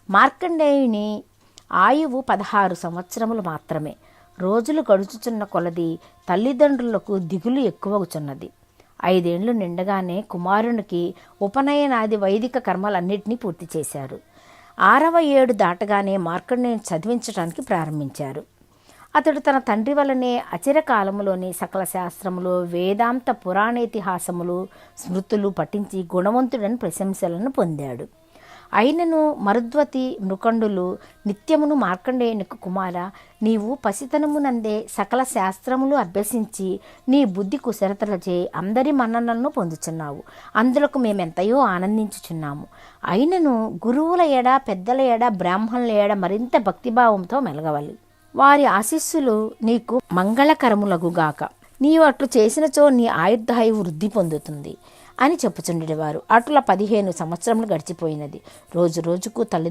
మార్కండేయుని ఆయువు 16 సంవత్సరములు మాత్రమే. రోజులు గడుచుచున్న కొలది తల్లిదండ్రులకు దిగులు ఎక్కువగుచున్నది. 5 ఏళ్లు నిండగానే కుమారునికి ఉపనయనాది వైదిక కర్మలన్నింటినీ పూర్తి చేశారు. 6వ ఏడు దాటగానే మార్కండేయుని చదివించడానికి ప్రారంభించారు. అతడు తన తండ్రి వలనే అచిరకాలములోని సకల శాస్త్రములు, వేదాంత పురాణేతిహాసములు, స్మృతులు పఠించి గుణవంతుడని ప్రశంసలను పొందాడు. అయినను మరుద్వతి మృకండులు నిత్యమును మార్కండేయునికి, కుమార, నీవు పసితనమునందే సకల శాస్త్రములు అభ్యసించి నీ బుద్ధి కుశలతలచే అందరి మన్ననలను పొందుచున్నావు. అందులకు మేమెంతయో ఆనందించుచున్నాము. అయినను గురువుల ఎడ, పెద్దల ఎడ, బ్రాహ్మణుల ఎడ మరింత భక్తిభావంతో మెలగవాలి. వారి ఆశీస్సులు నీకు మంగళకరములగుగాక. నీవు అట్లు చేసినచో నీ ఆయుర్దాయువు వృద్ధి పొందుతుంది అని చెప్పుచుండేవారు. అట్లా 15 సంవత్సరములు గడిచిపోయినది. రోజు రోజుకు తల్లి